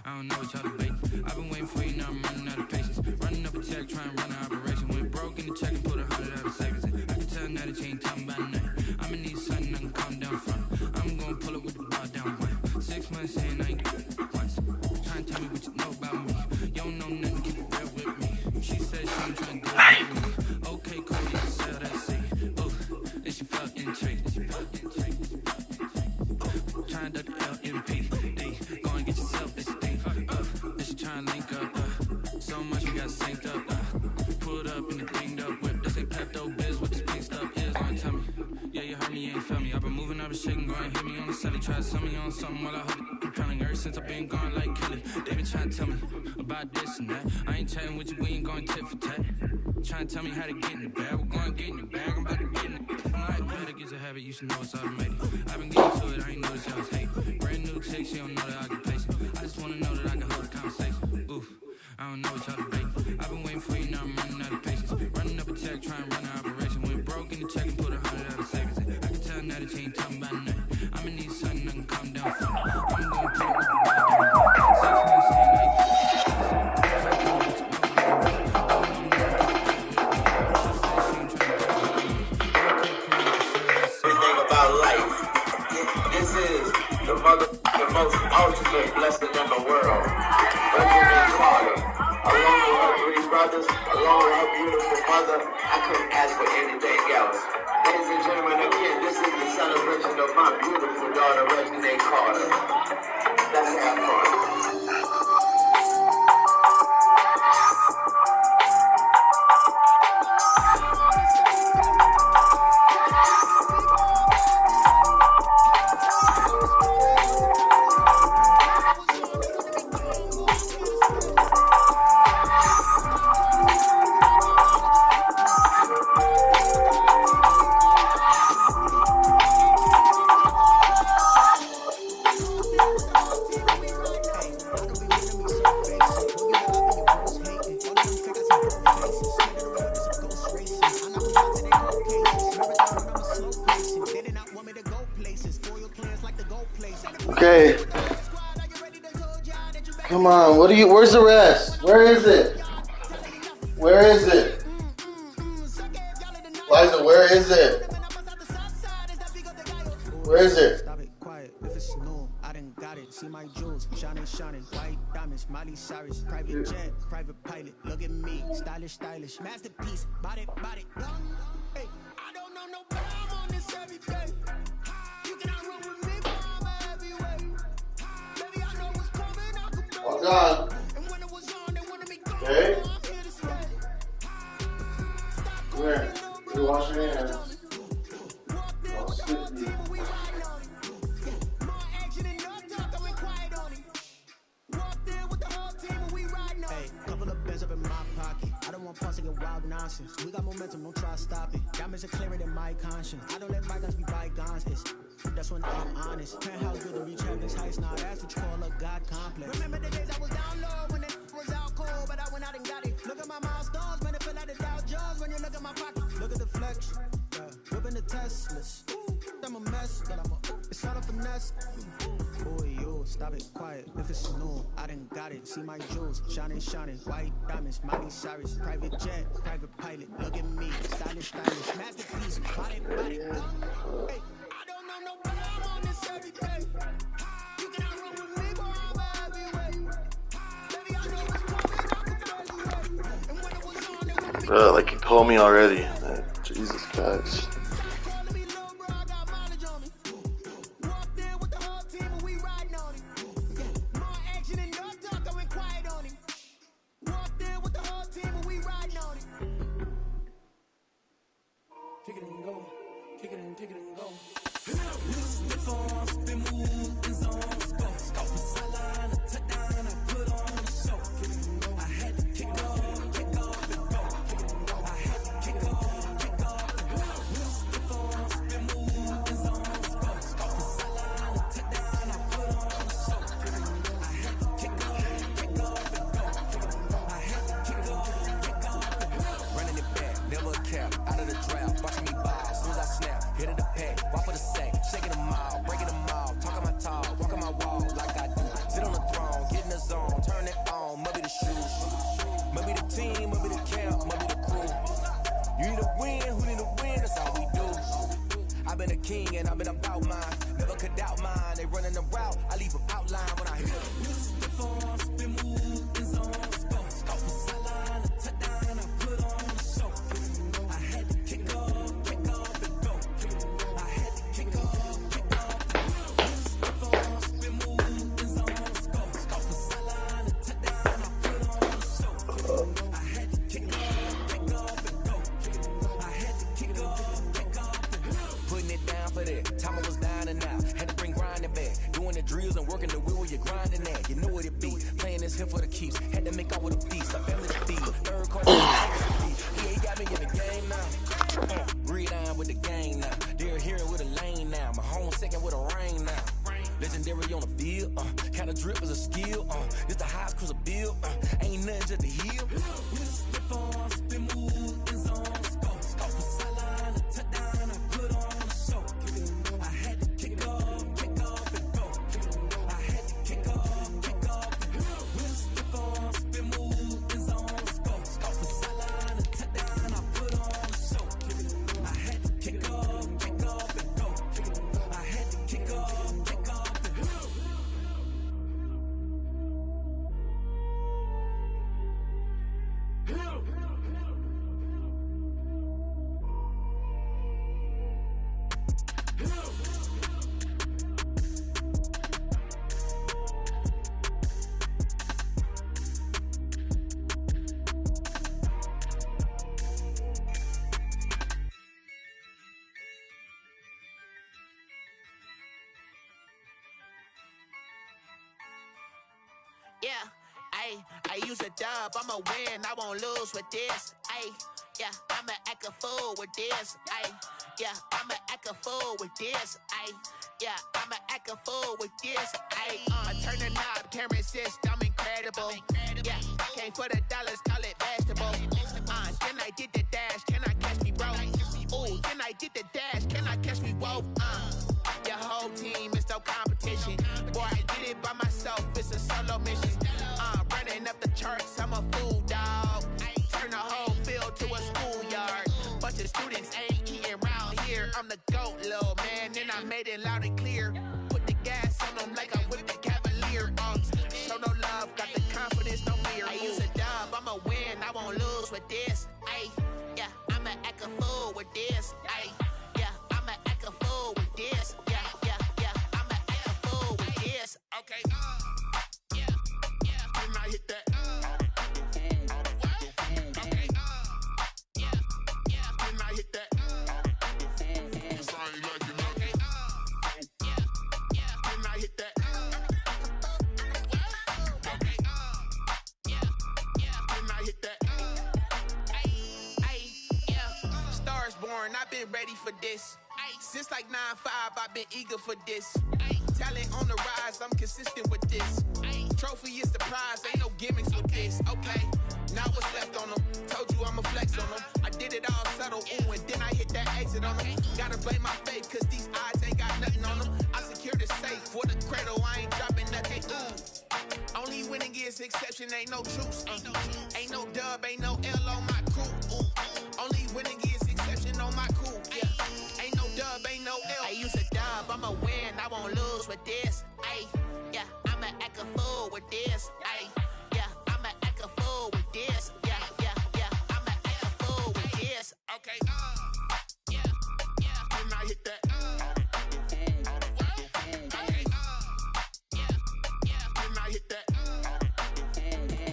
I don't know what y'all debate. I've been waiting for you, now I'm running out of patience. Running up a check, trying to run an operation. Went broke in the check and put 100 out of savings in. I can tell now that you ain't talking about nothing. I'ma need something I can calm down from. I'm gonna pull it with the bar down one. 6 months in, I ain't once. Trying to tell me what you know about me. You don't know nothing, keep it real with me. She said she ain't trying to do it with me. Okay, cool, you can sell that seat. Ooh, and she felt intrigued. Trying to duck the LMP. Go and get yourself this thing. And she trying to link up. So much we got synced up. Pulled up in the dinged up whip. This ain't Pepto Biz, what this pink stuff is. Gonna tell me. Yeah, you heard me, you ain't felt me. I've been moving, I've been shaking, go and hit me on the celly. Try to sell me on something while I hold it compelling. Ever since I've been gone like Kelly. They been trying to tell me about this and that. I ain't chatting with you, we ain't going tit for tat. Trying to tell me how to get in the bag. We're going to get in the bag, I'm about to get in it. I'm like, better get a habit, you should know it's automated. I've been getting to it, I ain't noticed y'all was hating. Brand new chick, she don't know that I can place it. I just wanna know that I can hold a conversation. Oof, I don't know what y'all debate. I've been waiting for you, now I'm running out of patience. Running up a check, trying to run an operation. Went broke in the check and put 100 out of savings in. I can tell now that you ain't talking about nothing. I'ma need something I can calm down from. I'm gonna pull it with the bar down. 6 months in, I ain't the most ultimate blessing in the world. Benjamin Carter, along with her 3 brothers, along with her beautiful mother, I couldn't ask for anything else. Ladies and gentlemen, again, this is the celebration of my beautiful daughter, Regina Carter. Let's have fun. Okay. Come on. Where's the rest? Where is it? Where is it? Liza, where is it? Where is it? Stop it, quiet. If it's new, I done got it. See my jewels, shining, white diamonds, Miley Cyrus, private jet, private pilot. Look at me, stylish, masterpiece, body. Hey, I don't know no problem on this every day. You cannot run with me, but I'm a heavyweight. Baby, I know what's coming, I can break Hold on. and when it was on, they wanted me gone. Okay. I'm here to stay. Come here. You wash your hands. I'll sit you. Wild nonsense. We got momentum, don't try to stop it. Diamonds are clearer than my conscience. I don't let bygones be bygones. That's when I'm honest. Penthouse good to reach heaven's heights. Now that's what you call a God complex. Remember the days I was down low when it was out cold, but I went out and got it. Look at my milestones, man, it feel like the Dow Jones when you look at my pocket. Look at the flex, whipping the Teslas. I'm a mess, but it's all a finesse. Boy, you stop it, quiet. If it's new, I done got it. See my jewels, shining, white diamonds, Miley Cyrus, private jet, private pilot. Look at me, stylish, masterpiece, body. Hey, I don't know no problem on this every day. You cannot run with me, but I'm a heavyweight. Baby, I know what's coming, I can barely wait. And when it was on, it wanted me. Like you told me already. Jesus Christ. I've been about mine. Never could doubt mine. They running the route, I leave them outline when I hit them. Step on, spin move, in zone, scope. Scope for sideline, a touchdown, I put on the show. I had to kick off, and go. I had to kick off, and go. Step on, spin move, in zone, scope. Scope for sideline, a touchdown, I put on the show. I had to kick off, and go. I had to kick off, and go. Putting it down for that. Time I was down and out. Had to bring grinding back. Doing the drills and working the wheel where you're grinding at. You know what it be. Playing this here for the keeps. Had to make off with a feast. A family to feed. Third quarter. He ain't got me in the game now. Breed on with the game now. They're here with a lane now. My home second with a rain now. Legendary on the field. Kind of drip is a skill. It's the highest cruiser bill. Ain't nothing just the heel. Step on, spin move, in zone, scope. Scope for sideline, a touchdown, I put on the show. I had to kick off, and go. I had to kick off, and go. Step on, spin move, in zone, scope. Scope for sideline, a touchdown, I put on the show. I had to kick off, and go. I had to kick off, and go. Yeah, I use a dub, I'ma win, I won't lose with this. Yeah, I'ma act a fool with this. Yeah, I'ma act a fool with this. Yeah, I'ma act a fool with this. I turn the knob, camera assist, I'm incredible. Yeah, came for the dollars, call it vegetable. Then I did the dash, can I catch me, bro? Ooh, then I did the dash, can I catch me, whoa? Your whole team is no competition. Boy, I did it by myself, it's a solo mission. Running up the charts, I'm a fool, dog. Turn the whole field to a schoolyard. Bunch of students ain't eating round here. I'm the GOAT, little man, and I made it loud and clear. Put the gas on them like I whipped the Cavalier. Show no love, got the confidence, no fear. I use a dub, I'ma win, I won't lose with this. Yeah, I'ma act a fool with this. Yeah, I'ma act a fool with this. Yeah, I'ma act a fool with this. Okay, yeah, when I hit that. Okay, yeah, when I hit that. Cause I ain't like it. Okay, yeah, when I hit that. Okay, yeah, when I hit that. Yeah, stars born, I've been ready for this. Since like 9-5, I've been eager for this. Talent on the rise, I'm consistent with this. Trophy is the prize, ain't no gimmicks with this. Okay, now what's left on them? Told you I'ma flex on them. I did it all subtle, ooh, and then I hit that exit on them. Gotta blame my faith, cause these odds ain't got nothing on them. I secure the safe for the cradle, I ain't dropping nothing, ooh. Only winning is exception, ain't no truce. Ain't no dub, ain't no L on my crew. Only winning is exception on my crew. Yeah, ain't no dub, ain't no L. I use a dub, I'ma win, I won't lose with this. Yeah, I'ma act a fool with this. Yeah, I'ma act a fool with this. Yeah, I'ma act a fool with this. Okay, yeah, when I hit that. Okay, yeah, when I hit that.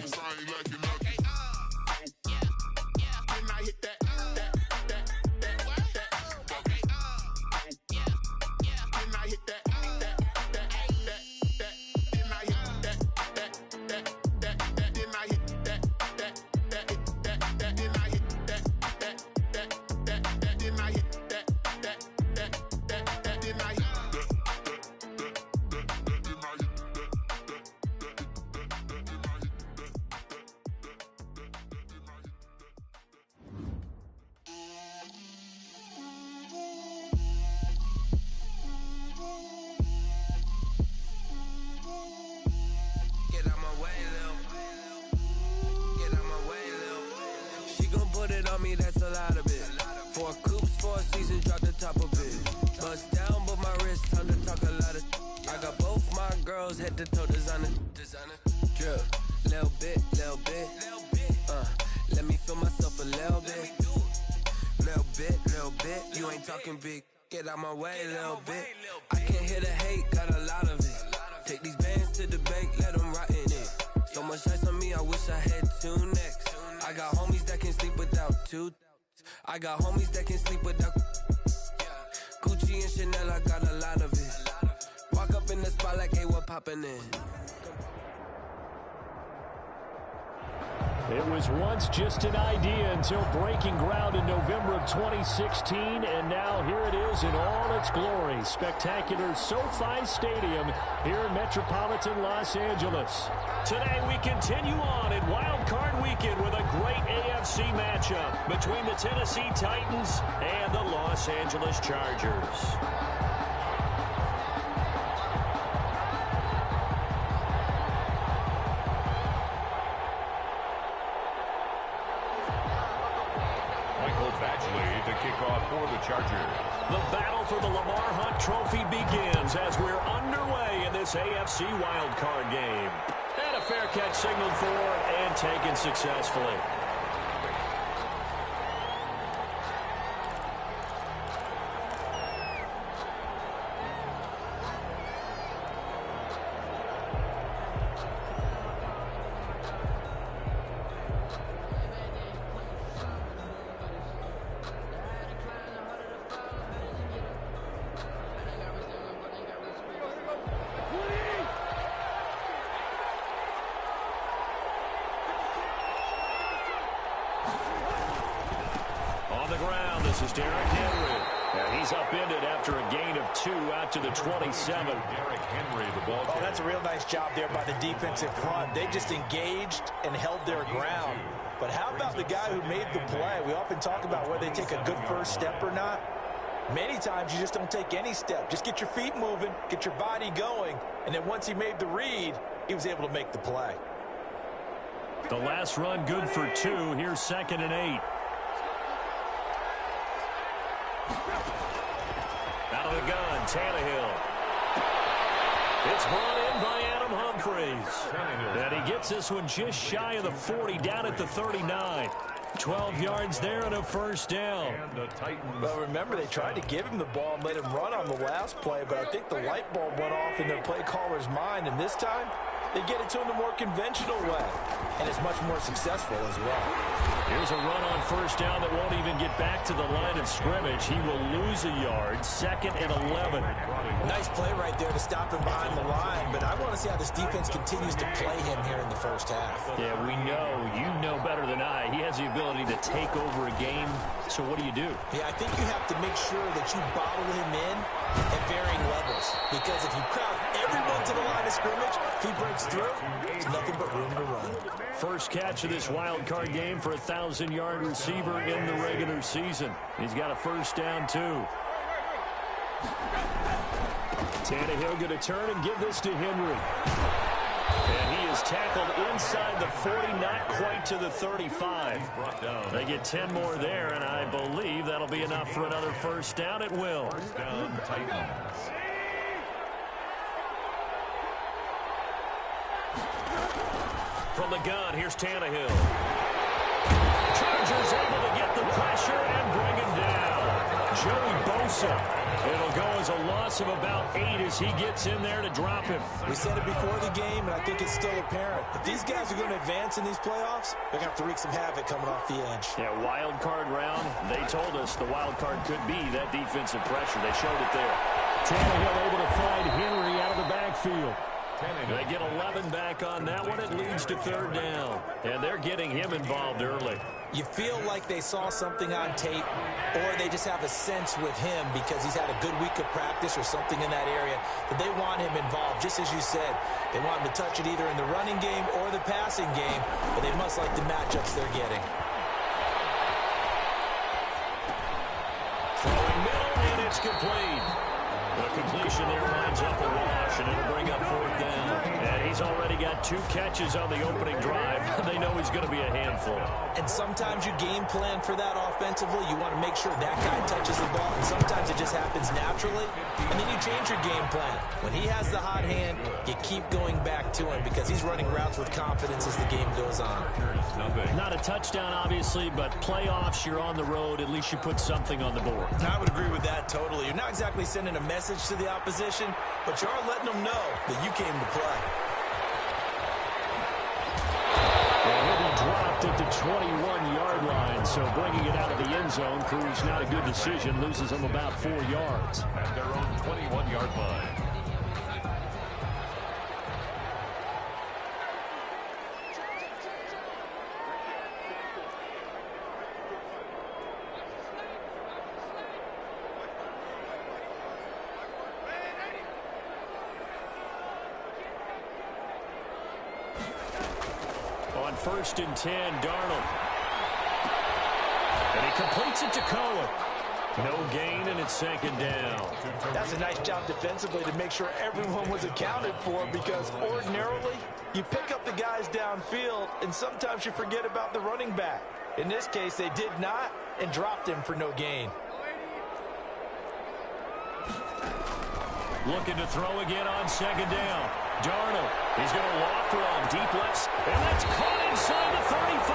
Cause I ain't like it. Okay, yeah, when I hit that. Okay, yeah, when I hit that. Put it on me, that's a lot of it. 4 coops, 4 seasons, drop the top of it. Bust down, but rose, head to toe designer. Drip, little bit. Let me feel myself a little bit. Little bit. You ain't talking big. Get out my way a little bit. I can't hear the hate, got a lot of it. Take these bands to the bank, let them rot in it. So much ice on me, I wish I had 2 necks. I got homies that can sleep without 2. I got homies that can sleep without Gucci and Chanel, I got a lot of it. Walk up in the spot like, hey, what poppin' in? It was once just an idea until breaking ground in November of 2016, and now here it is in all its glory. Spectacular SoFi Stadium here in metropolitan Los Angeles. Today we continue on in Wild Card Weekend with a great AFC matchup between the Tennessee Titans and the Los Angeles Chargers. For the Chargers. The battle for the Lamar Hunt Trophy begins as we're underway in this AFC wildcard game. And a fair catch signaled for and taken successfully. This is Derrick Henry. And he's upended after a gain of 2 out to the 27. Derrick Henry, the ball carrier. Oh, that's a real nice job there by the defensive front. They just engaged and held their ground. But how about the guy who made the play? We often talk about whether they take a good first step or not. Many times you just don't take any step. Just get your feet moving, get your body going, and then once he made the read, he was able to make the play. The last run good for 2. Here's 2nd and 8. Out of the gun, Tannehill. It's brought in by Adam Humphries. And he gets this one just shy of the 40, down at the 39. 12 yards there and a first down. Well, remember, they tried to give him the ball and let him run on the last play, but I think the light bulb went off in their play caller's mind, and this time they get it to him the more conventional way, and it's much more successful as well. Here's a run on first down that won't even get back to the line of scrimmage. He will lose a yard. 2nd and 11. Nice play right there to stop him behind the line, but I want to see how this defense continues to play him here in the first half. Yeah, we know. You know better than I. He has the ability to take over a game. So what do you do? Yeah, I think you have to make sure that you bottle him in at varying levels, because if you crowd everyone to the line of scrimmage, if he breaks through, there's nothing but room to run. First catch of this wild card game for a 1,000-yard receiver in the regular season. He's got a first down, too. Tannehill going to turn and give this to Henry. And he is tackled inside the 40, not quite to the 35. They get 10 more there, and I believe that'll be enough for another first down. It will. First down, Titans. From the gun, here's Tannehill. Chargers able to get the pressure and bring him down. Joey Bosa. It'll go as a loss of about 8 as he gets in there to drop him. We said it before the game, and I think it's still apparent. If these guys are going to advance in these playoffs, they're going to have to wreak some havoc coming off the edge. Yeah, wild card round. They told us the wild card could be that defensive pressure. They showed it there. Tannehill able to find Henry out of the backfield. They get 11 back on that one. It leads to 3rd down. And they're getting him involved early. You feel like they saw something on tape, or they just have a sense with him because he's had a good week of practice or something in that area that they want him involved. Just as you said, they want him to touch it either in the running game or the passing game, but they must like the matchups they're getting. Throwing middle, and it's complete. The completion there winds up a wash, and it'll bring up 4th down. And he's already got 2 catches on the opening drive. They know he's going to be a handful. And sometimes you game plan for that offensively. You want to make sure that guy touches the ball, and sometimes it just happens naturally. And then you change your game plan. When he has the hot hand, you keep going back to him because he's running routes with confidence as the game goes on. Not a touchdown, obviously, but playoffs, you're on the road. At least you put something on the board. I would agree with that totally. You're not exactly sending a message to the opposition, but you are letting them know that you came to play. He'll be dropped at the 21-yard line, so bringing it out of the end zone proves not a good decision. Loses him about 4 yards. At their own 21-yard line. On 1st and 10, Darnold. And he completes it to Cohen. No gain, and it's 2nd down. That's a nice job defensively to make sure everyone was accounted for, because ordinarily you pick up the guys downfield and sometimes you forget about the running back. In this case, they did not and dropped him for no gain. Looking to throw again on 2nd down. Darnold, he's going to loft run deep left, and that's caught inside the 35.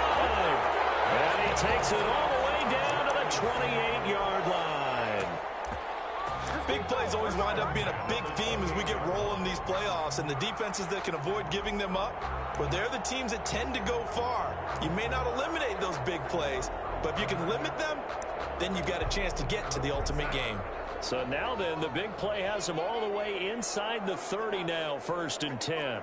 And he takes it all the way down to the 28-yard line. Big plays always wind up being a big theme as we get rolling these playoffs, and the defenses that can avoid giving them up, but they're the teams that tend to go far. You may not eliminate those big plays, but if you can limit them, then you've got a chance to get to the ultimate game. So now then, the big play has him all the way inside the 30 now, 1st and 10.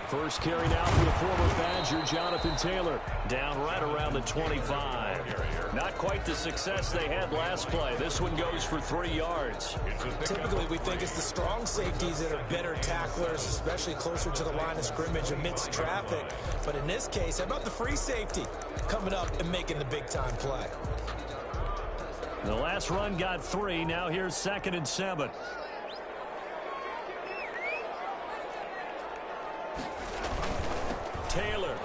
First carry now for the former Badger, Jonathan Taylor, down right around the 25. Not quite the success they had last play. This one goes for 3 yards. Typically, we think it's the strong safeties that are better tacklers, especially closer to the line of scrimmage amidst traffic. But in this case, how about the free safety coming up and making the big-time play? The last run got 3. Now here's 2nd and 7. Taylor.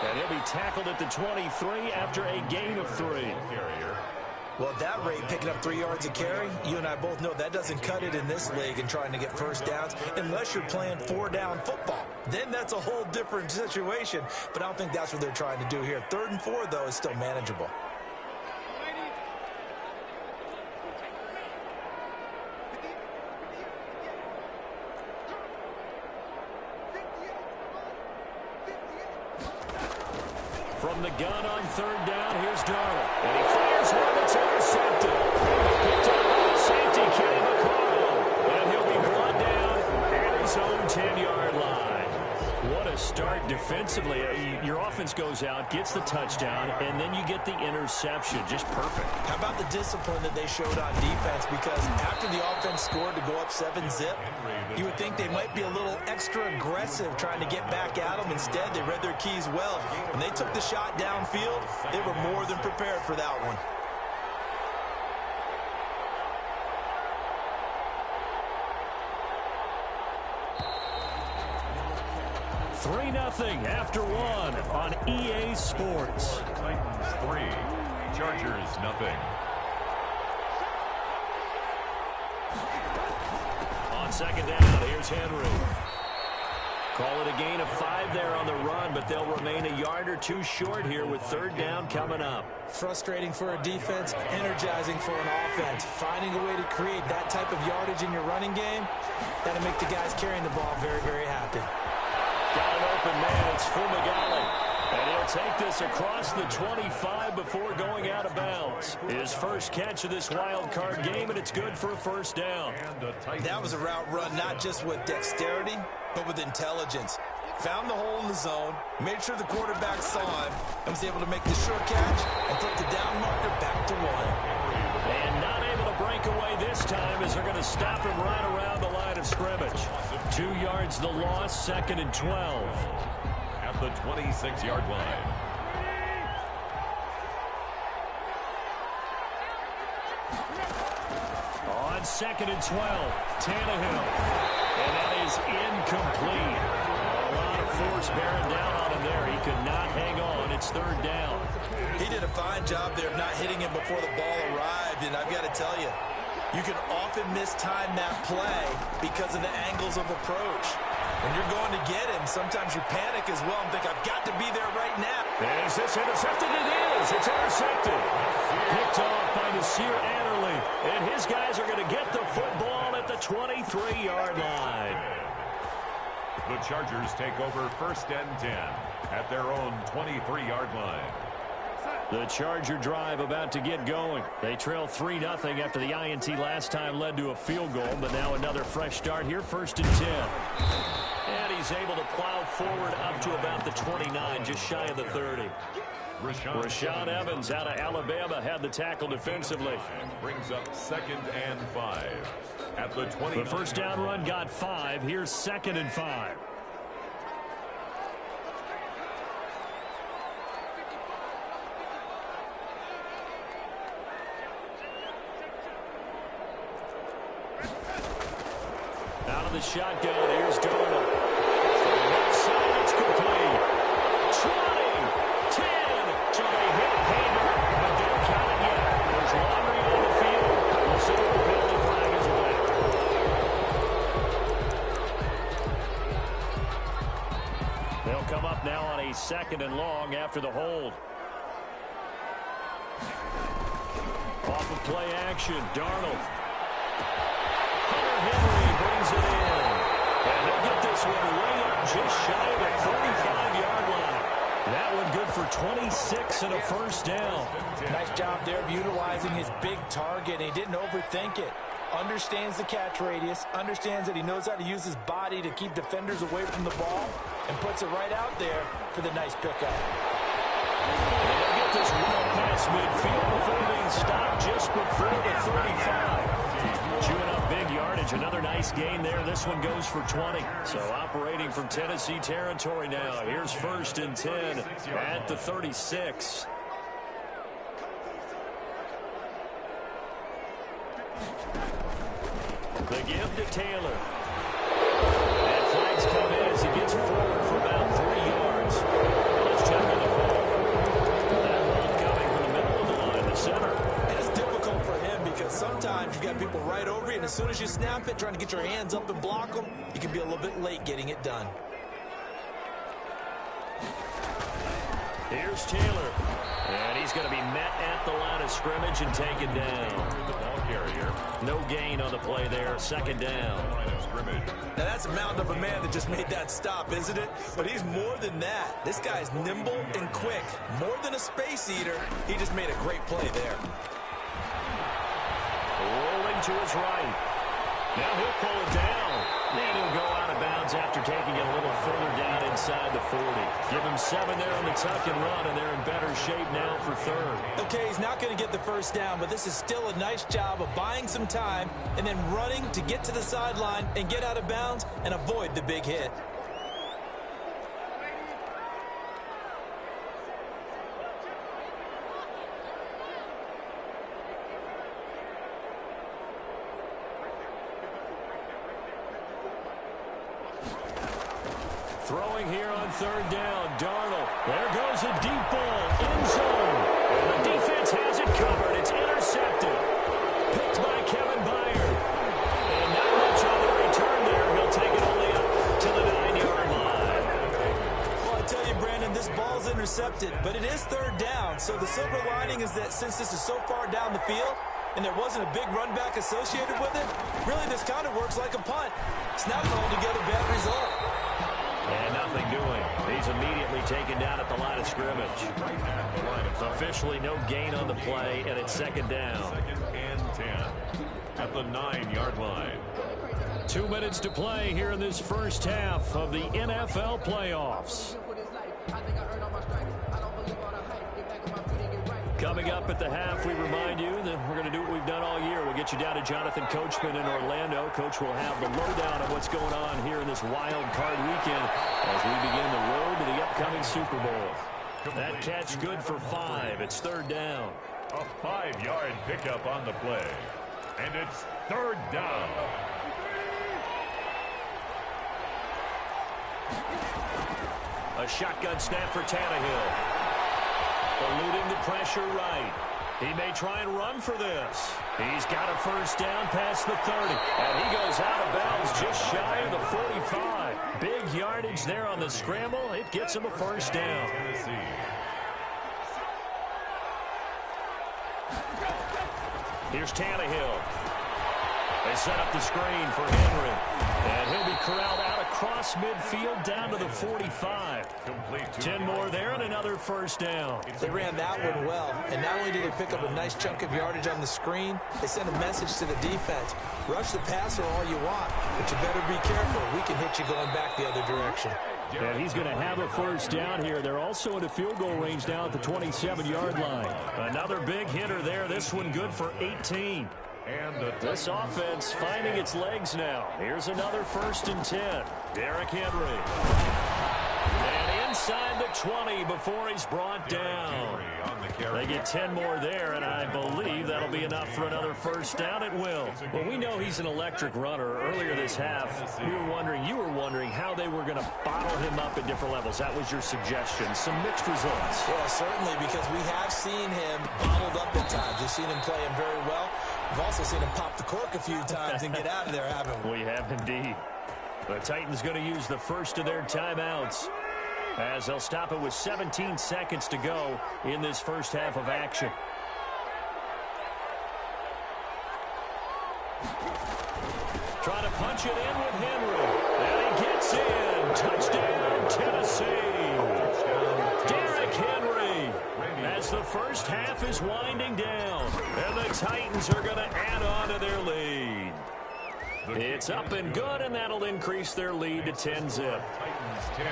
And he'll be tackled at the 23 after a gain of 3. Well, at that rate, picking up 3 yards a carry, you and I both know that doesn't cut it in this league and trying to get first downs unless you're playing 4-down football. Then that's a whole different situation, but I don't think that's what they're trying to do here. 3rd and 4, though, is still manageable. From the gun on 3rd down, here's Darnold. And he fires one that's intercepted. Picked up by the safety, Kenny McCall. And he'll be brought down at his own 10-yard line. What a start defensively. Your offense goes out, gets the touchdown, and then you get the interception. Just perfect. How about the discipline that they showed on defense? Because after the offense scored to go up 7-zip, you would think they might be a little extra aggressive trying to get back at them. Instead, they read their keys well. When they took the shot downfield, they were more than prepared for that one. 3-0 after 1 on EA Sports. Titans 3, Chargers 0. On 2nd down, here's Henry. Call it a gain of 5 there on the run, but they'll remain a yard or 2 short here with 3rd down coming up. Frustrating for a defense, energizing for an offense. Finding a way to create that type of yardage in your running game, that'll make the guys carrying the ball very, very happy. Got an open man, it's Fumagalli. And he'll take this across the 25 before going out of bounds. His first catch of this wild card game, and it's good for a 1st down. That was a route run not just with dexterity, but with intelligence. Found the hole in the zone, made sure the quarterback saw him, and was able to make the short catch and put the down marker back to 1. And not able to break away this time as they're going to stop him right around the line of scrimmage. 2 yards the loss, 2nd and 12. At the 26-yard line. On 2nd and 12, Tannehill. And that is incomplete. A lot of force bearing down on him there. He could not hang on. It's 3rd down. He did a fine job there of not hitting him before the ball arrived, and I've got to tell you, you can often mistime that play because of the angles of approach. When you're going to get him, sometimes you panic as well and think, I've got to be there right now. Is this intercepted? It is. It's intercepted. Picked off by Nasir Adderley, and his guys are going to get the football at the 23-yard line. The Chargers take over 1st and 10 at their own 23-yard line. The Charger drive about to get going. They trail 3-0 after the INT last time led to a field goal, but now another fresh start here, 1st and 10. And he's able to plow forward up to about the 29, just shy of the 30. Rashaan Evans out of Alabama had the tackle defensively. Brings up 2nd and 5 at the 20. The first down run got 5. Here's 2nd and 5. Out of the shotgun, here's Darnold. From the left side, it's complete. 20, 10, so they hit Haber, but don't count it yet. There's laundry on the field. We'll see what the penalty flag is away. They'll come up now on a 2nd and long after the hold. Off of play action, Darnold. Henry brings it in. And they'll get this one way up just shy of the 45-yard line. That one good for 26 and a first down. Nice job there of utilizing his big target. He didn't overthink it. Understands the catch radius. Understands that he knows how to use his body to keep defenders away from the ball. And puts it right out there for the nice pickup. And they'll get this well past midfield before being stopped just before the 35. Chewing up big yardage. Another nice gain there. This one goes for 20. So operating from Tennessee territory now. Here's 1st and 10 at the 36. The give to Taylor. And flags come in as he gets forward for about 3 yards. Let's check on the call. That hold coming from the middle of the line, the center. And it's difficult for him because sometimes you've got people right over you, and as soon as you snap it, trying to get your hands up and block them, you can be a little bit late getting it done. Here's Taylor. And he's going to be met at the line of scrimmage and taken down. The ball carrier. No gain on the play there. 2nd down. Line of scrimmage. Now that's a mountain of a man that just made that stop, isn't it? But he's more than that. This guy's nimble and quick. More than a space eater. He just made a great play there. Rolling to his right. Now he'll pull it down. And he'll go out of bounds after taking it a little further down inside the 40. Give him 7 there on the tuck and run, and they're in better shape now for 3rd. Okay, he's not going to get the first down, but this is still a nice job of buying some time and then running to get to the sideline and get out of bounds and avoid the big hit. Throwing here on 3rd down, Darnold. There goes a deep ball, end zone. And the defense has it covered. It's intercepted. Picked by Kevin Byard. And not much on the return there. He'll take it only up to the 9-yard line. Well, I tell you, Brandon, this ball's intercepted, but it is 3rd down. So the silver lining is that since this is so far down the field and there wasn't a big run back associated with it, really this kind of works like a punt. It's not an altogether bad result. And nothing doing. He's immediately taken down at the line of scrimmage. Officially no gain on the play, and it's 2nd down. 2nd and 10 at the 9-yard line. 2 minutes to play here in this first half of the NFL playoffs. Coming up at the half, we remind you that we're going to do what we've done all year. we'll get you down to Jonathan Coachman in Orlando. Coach will have the lowdown of what's going on here in this wild card weekend as we begin the road to the upcoming Super Bowl. That catch good for 5. It's third down. A 5-yard pickup on the play. And it's third down. A shotgun snap for Tannehill. Eluding the pressure right. He may try and run for this. He's got a first down past the 30. And he goes out of bounds just shy of the 45. Big yardage there on the scramble. It gets him a first down. Here's Tannehill. They set up the screen for Henry. And he'll be corralled out across midfield down to the 45. 10 more there and another first down. They ran that one well. And not only did they pick up a nice chunk of yardage on the screen, they sent a message to the defense. Rush the passer all you want, but you better be careful. We can hit you going back the other direction. And he's going to have a first down here. They're also in a field goal range down at the 27-yard line. Another big hitter there. This one good for 18. And this offense finding its legs now. Here's another 1st and 10. Derrick Henry. And inside the 20 before he's brought down. They get 10 more there, and I believe that'll be enough for another first down. It will. Well, we know he's an electric runner. Earlier this half, you were wondering how they were going to bottle him up at different levels. That was your suggestion. Some mixed results. Yeah, certainly, because we have seen him bottled up at times. We've seen him play him very well. We've also seen him pop the cork a few times and get out of there, haven't we? We have indeed. The Titans going to use the first of their timeouts as they'll stop it with 17 seconds to go in this first half of action. Trying to punch it in with Henry. And he gets in. Touchdown, Tennessee. Derrick Henry. As the first half is winding down. And the Titans are going to add on to their lead. It's up and good, and that'll increase their lead to 10-zip. Titans 10.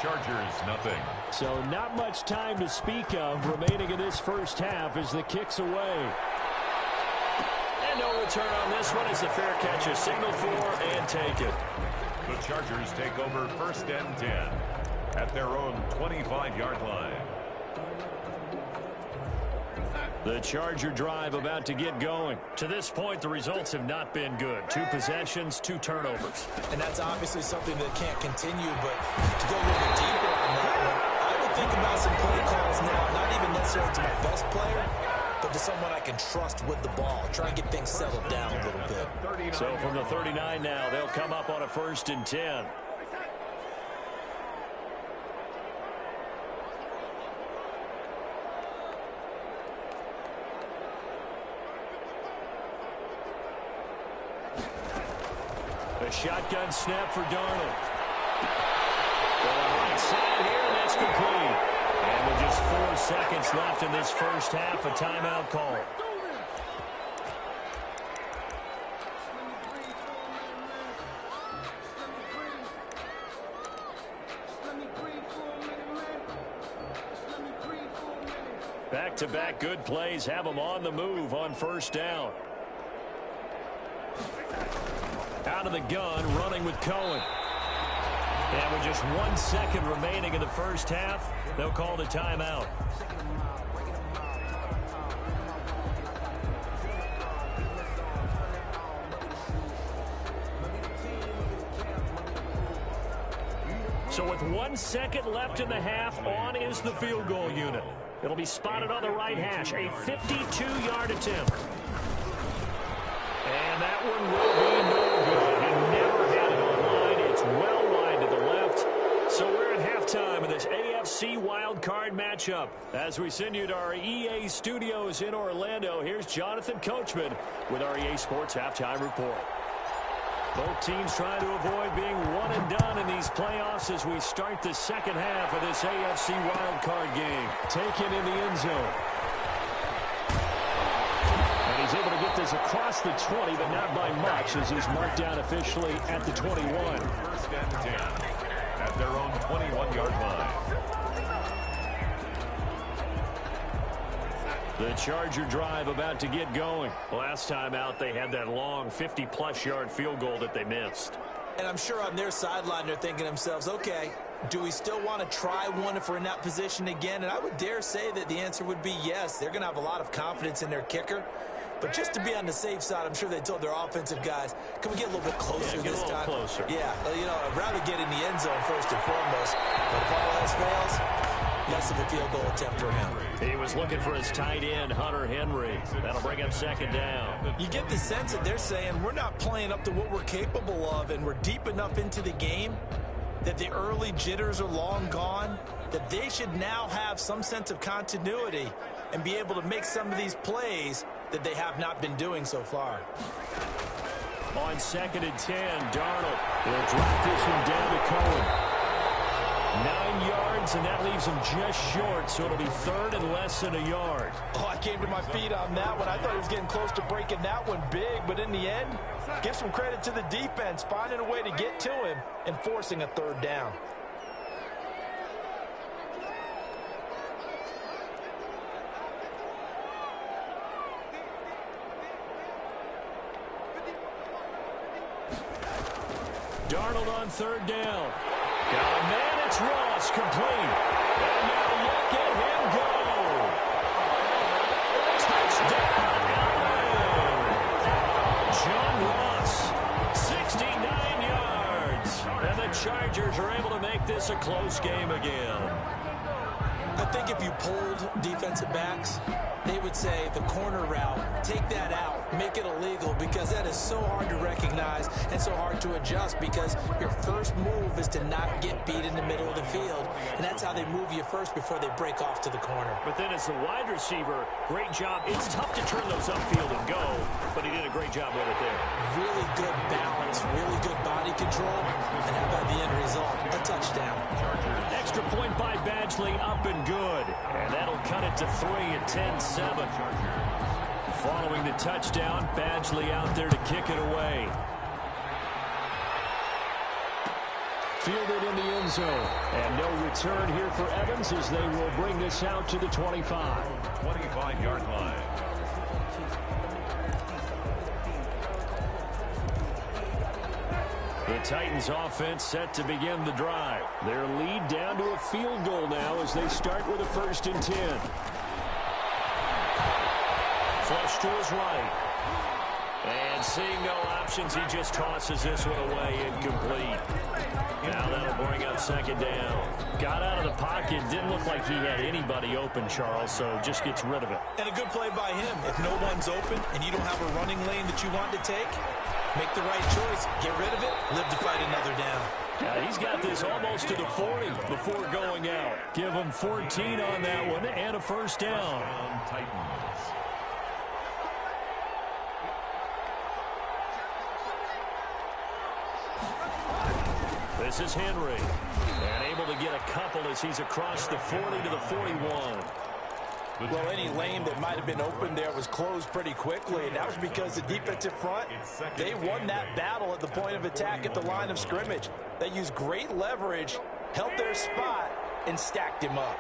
Chargers nothing. So not much time to speak of remaining in this first half as the kick's away. And no return on this one as the fair catch is signaled for and taken. The Chargers take over 1st and 10 at their own 25-yard line. The Charger drive about to get going. To this point, the results have not been good. 2 possessions, 2 turnovers. And that's obviously something that can't continue, but to go a little bit deeper on that one, I would think about some play calls now, not even necessarily to my best player, but to someone I can trust with the ball. Try and get things settled down a little bit. So from the 39 now, they'll come up on a 1st and 10. A shotgun snap for Darnold. Going right side here, and that's complete. And with just 4 seconds left in this first half, a timeout call. Back-to-back good plays have them on the move on first down. Out of the gun, running with Cohen. And with just 1 second remaining in the first half, they'll call the timeout. So with 1 second left in the half, on is the field goal unit. It'll be spotted on the right hash, a 52-yard attempt. And that one will be no good. He never had it online. It's well wide to the left. So we're at halftime of this AFC wildcard matchup. As we send you to our EA studios in Orlando, here's Jonathan Coachman with our EA Sports Halftime Report. Both teams trying to avoid being one and done in these playoffs as we start the second half of this AFC wildcard game. Taken in the end zone. And he's able to get this across the 20, but not by much as he's marked down officially at the 21. 1st and 10 at their own 21-yard line. The Charger drive about to get going. Last time out, they had that long 50-plus yard field goal that they missed. And I'm sure on their sideline they're thinking to themselves, okay, do we still want to try one if we're in that position again? And I would dare say that the answer would be yes. They're going to have a lot of confidence in their kicker. But just to be on the safe side, I'm sure they told their offensive guys, can we get a little bit closer this time? Closer. Yeah, you know, I'd rather get in the end zone first and foremost. But if all else fails, less of a field goal attempt for him. He was looking for his tight end, Hunter Henry. That'll bring him second down. You get the sense that they're saying we're not playing up to what we're capable of, and we're deep enough into the game that the early jitters are long gone, that they should now have some sense of continuity and be able to make some of these plays that they have not been doing so far. On 2nd and 10, Darnold will drop this one down to Cohen. 9 yards, and that leaves him just short, so it'll be third and less than a yard. Oh, I came to my feet on that one. I thought he was getting close to breaking that one big, but in the end, give some credit to the defense, finding a way to get to him and forcing a third down. Darnold on third down. Got a man, it's Ross, complete. And now look at him go. Touchdown, LA. John Ross, 69 yards. And the Chargers are able to make this a close game again. I think if you polled defensive backs, they would say the corner route, take that out, make it illegal, because that is so hard to recognize and so hard to adjust, because your first move is to not get beat in the middle of the field, and that's how they move you first before they break off to the corner. But then as the wide receiver, great job. It's tough to turn those upfield and go, but he did a great job with it there. Really good balance, really good body control, and how about the end result? A touchdown. Extra point by Badgley, up and good. And that'll cut it to 3 at 10-7. Following the touchdown, Badgley out there to kick it away. Fielded in the end zone. And no return here for Evans as they will bring this out to the 25. 25-yard line. The Titans offense set to begin the drive. Their lead down to a field goal now as they start with a 1st and 10. Flush to his right. And seeing no options, he just tosses this one away, incomplete. Now that'll bring up 2nd down. Got out of the pocket, didn't look like he had anybody open, Charles, so just gets rid of it. And a good play by him. If no one's open and you don't have a running lane that you want to take, make the right choice. Get rid of it. Live to fight another down. Yeah, he's got this almost to the 40 before going out. Give him 14 on that one and a 1st down. Titans. This is Henry. And able to get a couple as he's across the 40 to the 41. Well, any lane that might have been open there was closed pretty quickly, and that was because the defensive front, they won that battle at the point of attack at the line of scrimmage. They used great leverage, held their spot, and stacked him up.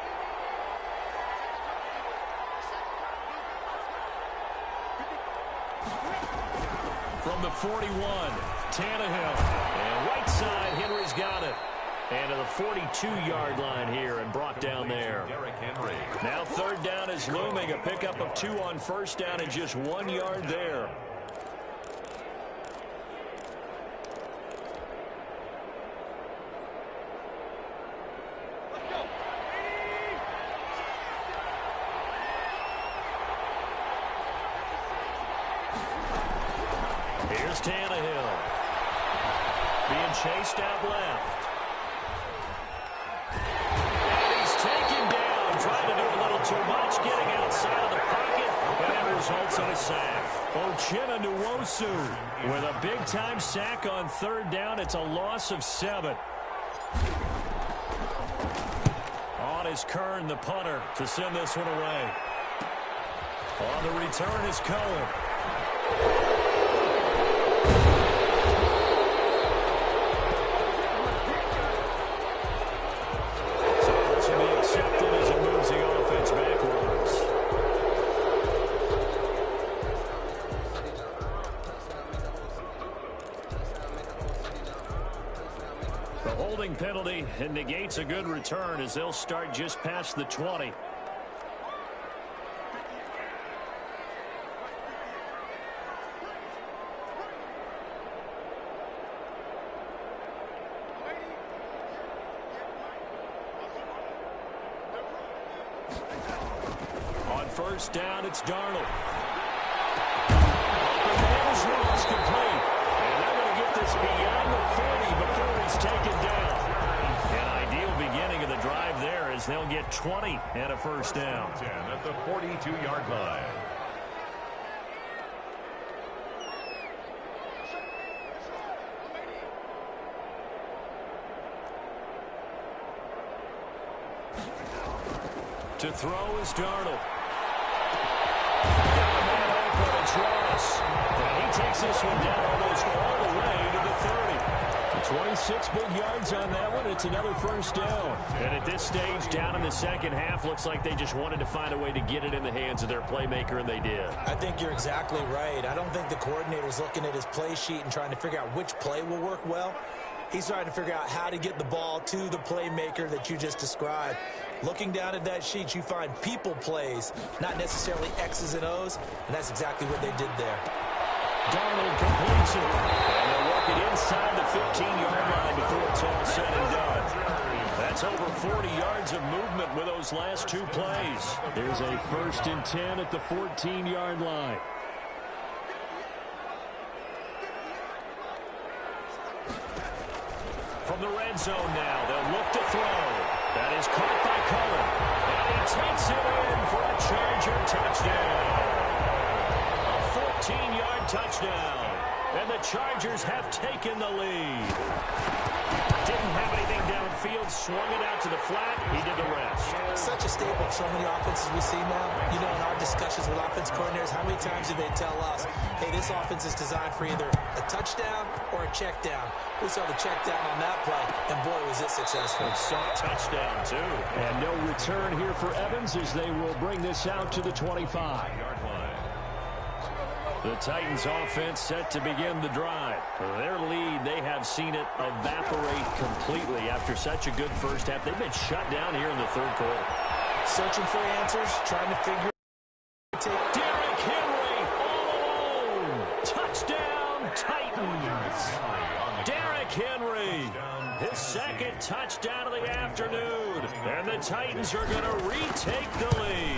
From the 41, Tannehill. And right side, Henry's got it. And to the 42-yard line here and brought down there. Now 3rd down is looming. A pickup of 2 on 1st down and just 1 yard there. Here's Tannehill. Being chased out left. Too much, getting outside of the pocket, and that results in a sack. Uchenna Nwosu with a big-time sack on 3rd down. It's a loss of 7. On is Kern, the punter, to send this one away. On the return is Cohen. Holding penalty and negates a good return as they'll start just past the 20. On first down, it's Darnold. The man's loss complete. And they're going to get this beyond the 40 before he's taken down. An ideal beginning of the drive there as they'll get 20 and a first down. 10 at the 42-yard line. To throw is Darnold. Got a man open, it's Ross. And he takes this one down almost all the way to the 30. 26 big yards on that one. It's another first down. And at this stage, down in the second half, looks like they just wanted to find a way to get it in the hands of their playmaker, and they did. I think you're exactly right. I don't think the coordinator's looking at his play sheet and trying to figure out which play will work well. He's trying to figure out how to get the ball to the playmaker that you just described. Looking down at that sheet, you find people plays, not necessarily X's and O's, and that's exactly what they did there. Darnold completes it, and they'll work it inside the 15-yard line before it's all said and done. That's over 40 yards of movement with those last two plays. There's a 1st and 10 at the 14-yard line. From the red zone now, they'll look to throw. That is caught by Cullen. And he takes it in for a Charger touchdown. A 14-yard touchdown. And the Chargers have taken the lead. Didn't have anything downfield, swung it out to the flat. He did the rest. Such a staple of so many offenses we see now. You know, in our discussions with offense coordinators, how many times do they tell us, hey, this offense is designed for either a touchdown or a check down. We saw the check down on that play, and boy, was it successful. Saw a touchdown, too. And no return here for Evans as they will bring this out to the 25-yard line. The Titans offense set to begin the drive. Their lead, they have seen it evaporate completely after such a good first half. They've been shut down here in the third quarter. Searching for answers, trying to figure out. Derrick Henry all alone. Touchdown, Titans. Derrick Henry, his second touchdown of the afternoon. And the Titans are going to retake the lead.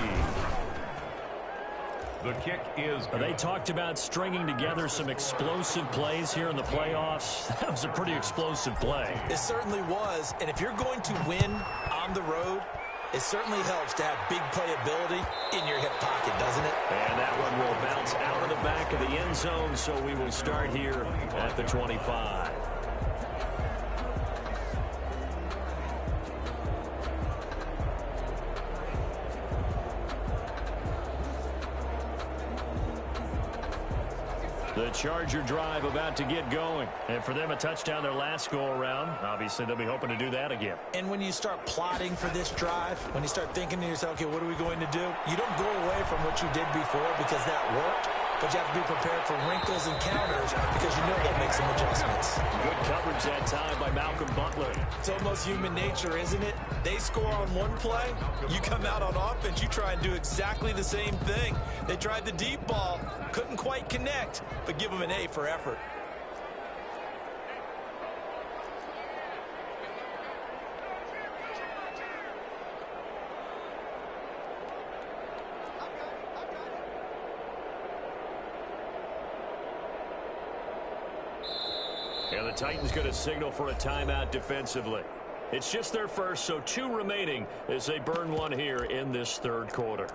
The kick is good. They talked about stringing together some explosive plays here in the playoffs. That was a pretty explosive play. It certainly was. And if you're going to win on the road, it certainly helps to have big playability in your hip pocket, doesn't it? And that one will bounce out of the back of the end zone, so we will start here at the 25. The Charger drive about to get going. And for them, a touchdown their last go-around. Obviously, they'll be hoping to do that again. And when you start plotting for this drive, when you start thinking to yourself, okay, what are we going to do? You don't go away from what you did before because that worked, but you have to be prepared for wrinkles and counters because you know they'll make some adjustments. Good coverage that time by Malcolm Butler. It's almost human nature, isn't it? They score on one play, you come out on offense, you try and do exactly the same thing. They tried the deep ball, couldn't quite connect, but give them an A for effort. And the Titans going to signal for a timeout defensively. It's just their first, so 2 remaining as they burn one here in this third quarter.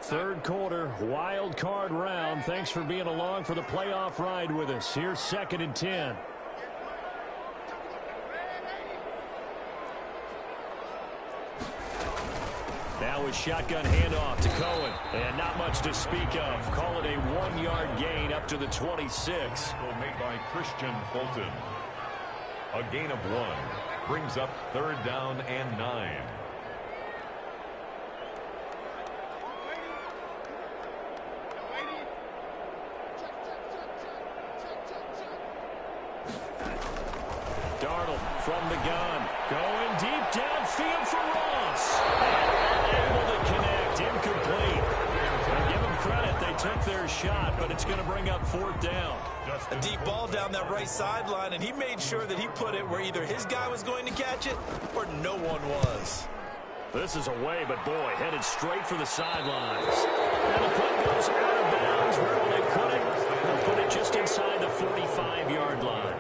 Third quarter, wild card round. Thanks for being along for the playoff ride with us. Here's 2nd and 10. Now a shotgun handoff to Cohen. And not much to speak of. Call it a 1-yard gain up to the 26. Made by Christian Fulton. A gain of 1. Brings up 3rd down and 9. from the gun. Going deep downfield for Ross. And unable to connect. Incomplete. And give them credit. They took their shot, but it's going to bring up 4th down. A deep ball down that right sideline, and he made sure that he put it where either his guy was going to catch it or no one was. This is away, but boy, headed straight for the sidelines. And the punt goes out of bounds. Where will they put it? They'll put it just inside the 45-yard line.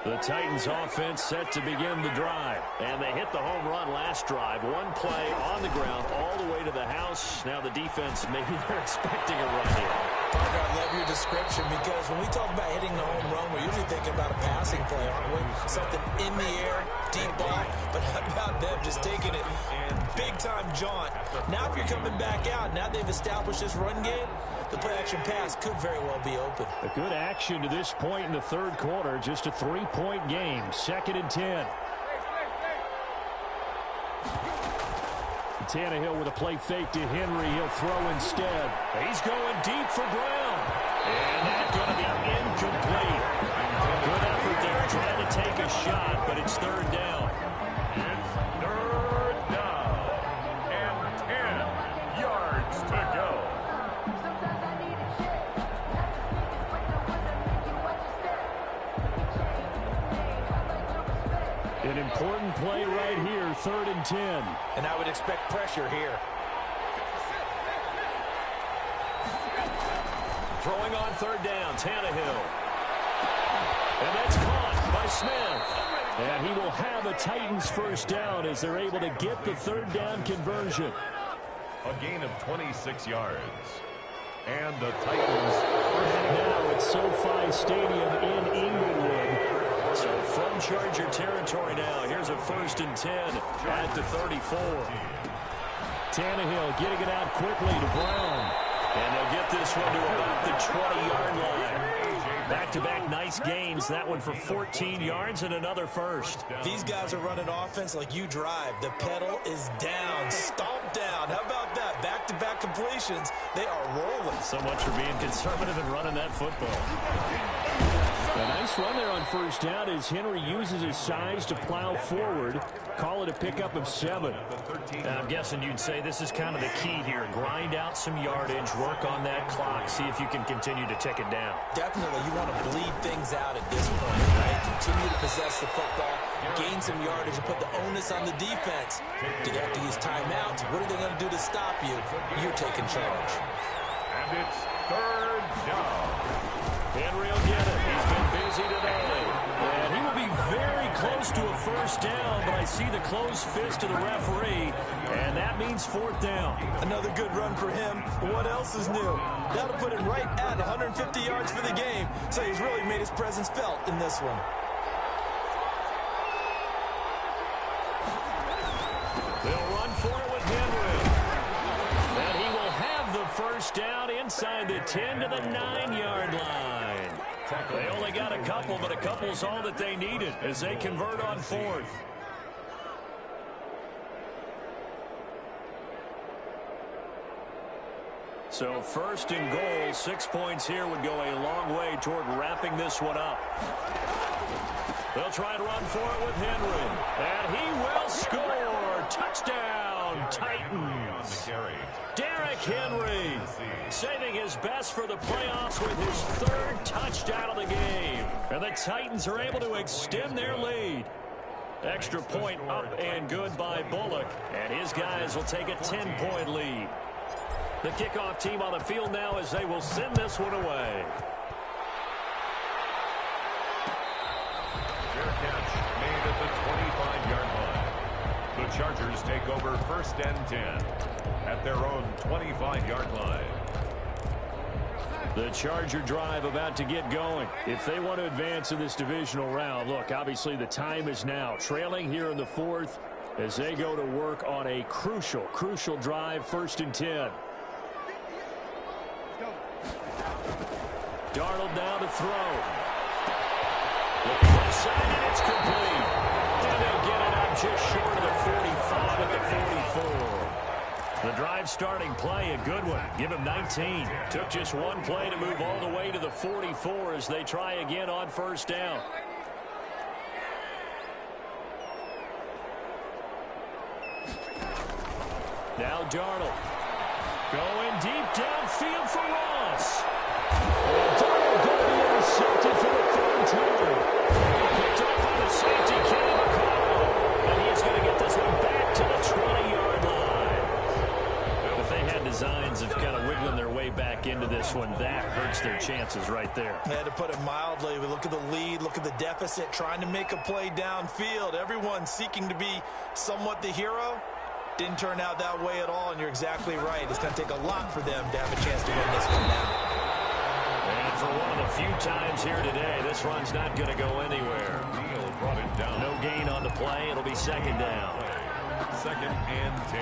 The Titans offense set to begin the drive. And they hit the home run last drive. One play on the ground all the way to the house. Now the defense, maybe they're expecting a run here. Parker, I love your description because when we talk about hitting the home run, we're usually thinking about a passing play, aren't we? Something in the air, deep ball. But how about them just taking it big-time jaunt? Now if you're coming back out, now they've established this run game, the play-action pass could very well be open. A good action to this point in the third quarter. Just a 3-point game. 2nd and 10. Tannehill with a play fake to Henry. He'll throw instead. He's going deep for Brown. And that's going to be incomplete. Good effort there trying to take a shot, but it's 3rd down. It's 3rd down and 10 yards to go. An important play right here, 3rd and 10. And I would expect pressure here. Throwing on 3rd down, Tannehill. And that's caught by Smith. And he will have a Titans 1st down as they're able to get the 3rd down conversion. A gain of 26 yards. And the Titans 1st down. Now it's SoFi Stadium in Inglewood. So from Charger territory now, here's a 1st and 10 at the 34. Tannehill getting it out quickly to Brown. And they'll get this one to about the 20-yard line. Back-to-back nice gains. That one for 14 yards and another 1st. These guys are running offense like you drive. The pedal is down, stomped down. How about that? Back-to-back completions. They are rolling. So much for being conservative and running that football. A nice run there on 1st down as Henry uses his size to plow forward. Call it a pickup of 7. I'm guessing you'd say this is kind of the key here. Grind out some yardage, work on that clock, see if you can continue to tick it down. Definitely, you want to bleed things out at this point, right? Continue to possess the football, gain some yardage, and put the onus on the defense. Do they have to use timeouts? What are they going to do to stop you? You're taking charge. And it's 3rd down. Henry will get it. He's been busy today. And he will be very close to a 1st down, but I see the closed fist of the referee, and that means 4th down. Another good run for him. What else is new? That'll put him right at 150 yards for the game, so he's really made his presence felt in this one. They'll run for it with Henry. And he will have the 1st down inside the 10 to the 9-yard line. They only got a couple, but a couple's all that they needed as they convert on 4th. So 1st and goal, 6 points here would go a long way toward wrapping this one up. They'll try to run for it with Henry. And he will score. Touchdown, Titans. Derrick Henry saving his best for the playoffs with his 3rd touchdown of the game. And the Titans are able to extend their lead. Extra point up and good by Bullock. And his guys will take a 10-point lead. The kickoff team on the field now as they will send this one away. Fair catch made at the 25-yard line. The Chargers take over 1st and 10 at their own 25-yard line. The Charger drive about to get going. If they want to advance in this divisional round, look, obviously the time is now. Trailing here in the 4th as they go to work on a crucial drive, 1st and 10. Darnold now to throw. The left side, and it's complete. And they'll get it up just short of the 45 at the 44. The drive starting play, a good one. Give him 19. Took just one play to move all the way to the 44 as they try again on 1st down. Now Darnold. Going deep downfield for Ross. And Darnold going to be intercepted for the third time. Picked up by the safety, Kenny McCall. And he's going to get this one back to the 20-yard line. If they had designs of kind of wiggling their way back into this one, that hurts their chances right there. Yeah, to put it mildly, we look at the lead, look at the deficit, trying to make a play downfield. Everyone seeking to be somewhat the hero. Didn't turn out that way at all, and you're exactly right. It's going to take a lot for them to have a chance to win this one now. And for one of the few times here today, this run's not going to go anywhere. Neal brought it down. No gain on the play. It'll be second down. 2nd and 10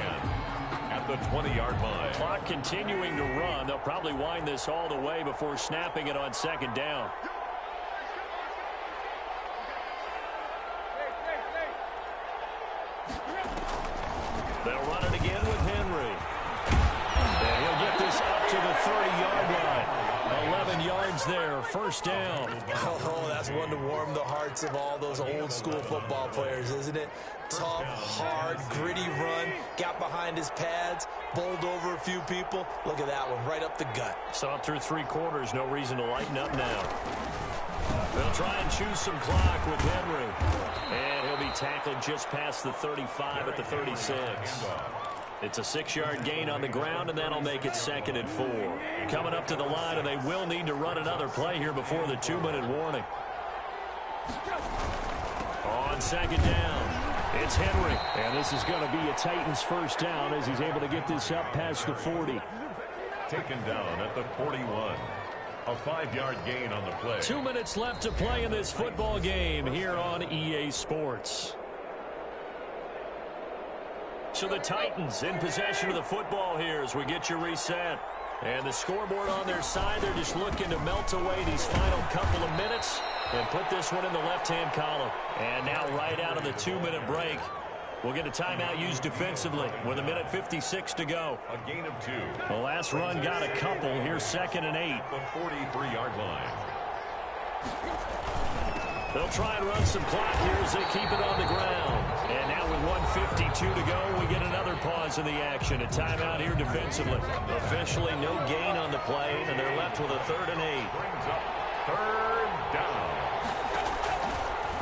at the 20-yard line. Clock continuing to run. They'll probably wind this all the way before snapping it on second down. They'll run it again with Henry. And he'll get this up to the 30-yard line. 11 yards there, first down. Oh, that's one to warm the hearts of all those old-school football players, isn't it? Tough, hard, gritty run. Got behind his pads, bowled over a few people. Look at that one, right up the gut. Saw it through 3 quarters. No reason to lighten up now. They'll try and choose some clock with Henry. And he'll be tackled just past the 35 at the 36. It's a 6-yard gain on the ground, and that'll make it 2nd and 4. Coming up to the line, and they will need to run another play here before the 2-minute warning. On second down, it's Henry. And this is going to be a Titans first down as he's able to get this up past the 40. Taken down at the 41. A 5-yard gain on the play. 2 minutes left to play in this football game here on EA Sports. So the Titans in possession of the football here as we get you reset. And the scoreboard on their side, they're just looking to melt away these final couple of minutes and put this one in the left-hand column. And now right out of the 2-minute break, we'll get a timeout used defensively with 1:56 to go. A gain of 2. The last run got a couple. Here's 2nd and 8. The 43-yard line. They'll try and run some clock here as they keep it on the ground. And now with 1:52 to go, we get another pause in the action. A timeout here defensively. Officially no gain on the play, and they're left with a 3rd and 8. Brings up 3rd down.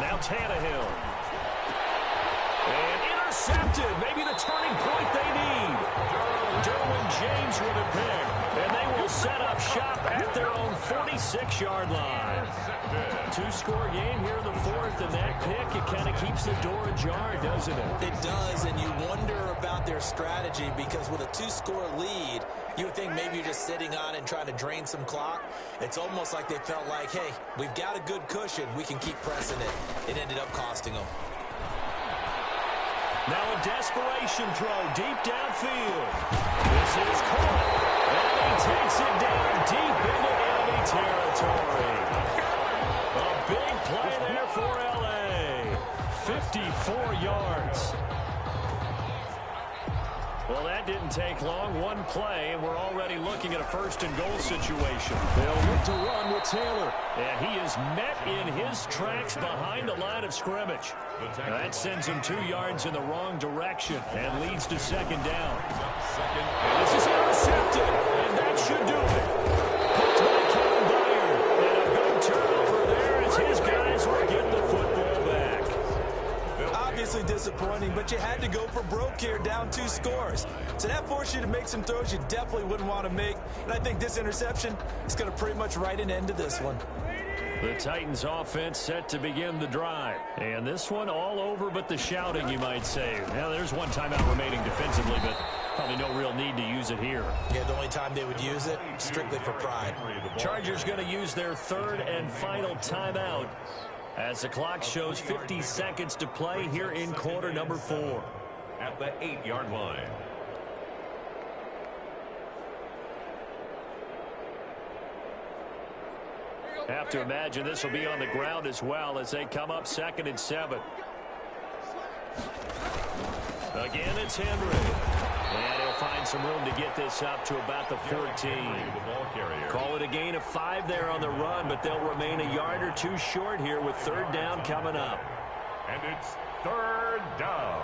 Now Tannehill. And intercepted. Maybe the turning point they need. Derwin James with a pick. And they will set up shop at their own 46-yard line. 2-score game here in the 4th, and that pick, it kind of keeps the door ajar, doesn't it? It does, and you wonder about their strategy because with a 2-score lead, you would think maybe you're just sitting on it and trying to drain some clock. It's almost like they felt like, hey, we've got a good cushion. We can keep pressing it. It ended up costing them. Now a desperation throw deep downfield. This is caught. And he takes it down deep into enemy territory. A big play there for L.A. 54 yards. Well, that didn't take long. One play, and we're already looking at a 1st and goal situation. They'll look to run with Taylor. And he is met in his tracks behind the line of scrimmage. That sends him 2 yards in the wrong direction and leads to 2nd down. This is intercepted, and that should do it. Picked by Kevin Byard. And a big turnover there as his guys will get the football back. Obviously disappointing, but you had to go for broke here, down 2 scores. So that forced you to make some throws you definitely wouldn't want to make. And I think this interception is going to pretty much write an end to this one. The Titans offense set to begin the drive. And this one all over but the shouting, you might say. Now, there's one timeout remaining defensively, but probably no real need to use it here. Yeah, the only time they would use it, strictly for pride. Chargers going to use their 3rd and final timeout as the clock shows 50 seconds to play here in quarter number 4. At the 8-yard line. Have to imagine this will be on the ground as well as they come up 2nd and 7. Again, it's Henry. And he'll find some room to get this up to about the 14. Call it a gain of 5 there on the run, but they'll remain a yard or 2 short here with 3rd down coming up. And it's 3rd down.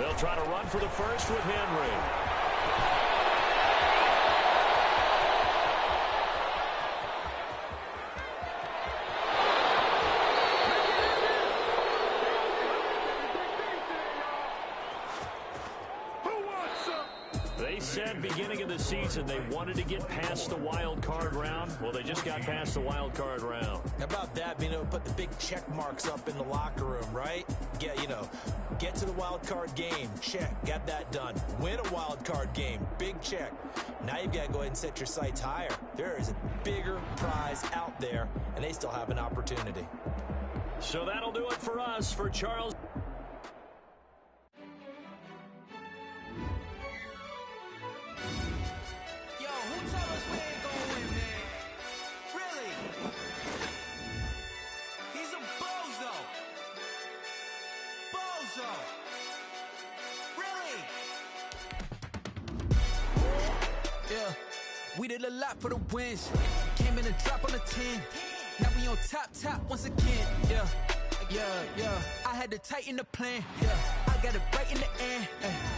They'll try to run for the first with Henry. They said beginning of the season they wanted to get past the wild card round. Well, they just got past the wild card round. How about that, being able to put the big check marks up in the locker room, right? Get to the wild card game. Check. Got that done. Win a wild card game. Big check. Now you've got to go ahead and set your sights higher. There is a bigger prize out there, and they still have an opportunity. So that'll do it for us. For Charles. We did a lot for the wins. Came in a drop on the 10. Now we on top once again. Yeah. I had to tighten the plan. Yeah, I got it right in the end.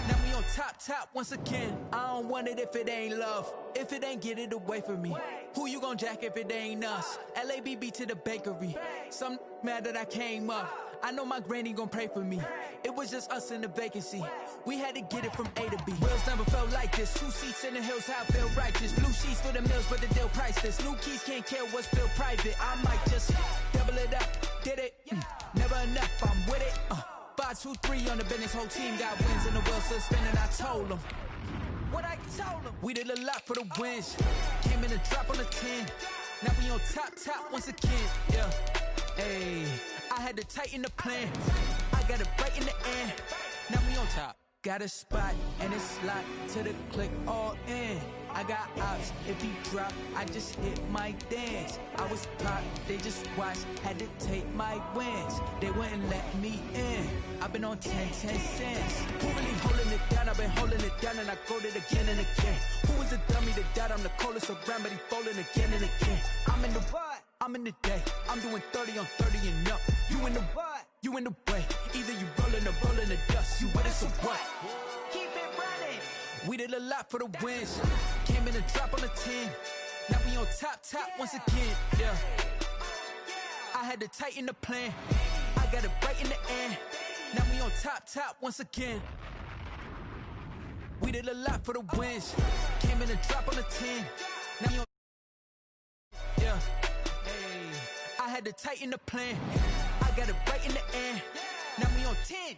Now we on top once again. I don't want it if it ain't love. If it ain't, get it away from me. Who you gon' jack if it ain't us? LABB to the bakery. Some mad that I came up. I know my granny gon' pray for me. It was just us in the vacancy. We had to get it from A to B. Wheels never felt like this. 2 seats in the hills, how I feel righteous. Blue sheets for the mills, but the deal priceless. New keys can't care what's still private. I might just double it up. Did it? Never enough, I'm with it. 5, 2, 3 on the business. Whole team got wins and the wheels still spinning. I told them what I told them. We did a lot for the wins. Came in a drop on the 10. Now we on top once again. Yeah. Hey, I had to tighten the plan. I got it right in the end. Now we on top. Got a spot and it's locked to the click all in. I got ops, if he drop, I just hit my dance. I was pop, they just watched, had to take my wins. They wouldn't let me in. I've been on 10 cents. Who really holding it down? I've been holding it down and I go it again and again. Who was the dummy that died? I'm the coldest around, but he falling again and again. I'm in the what? I'm in the day. I'm doing 30 on 30 and up. You in the what? You in the way. Either you rolling or rolling the dust. You with us or what? Keep it running. We did a lot for the wins. Came in a drop on the 10. Now we on top once again. Yeah. I had to tighten the plan. I got it right in the end. Now we on top once again. We did a lot for the wins. Came in a drop on the 10. Now we on. Yeah. I had to tighten the plan. I got it right in the end. Now we on 10.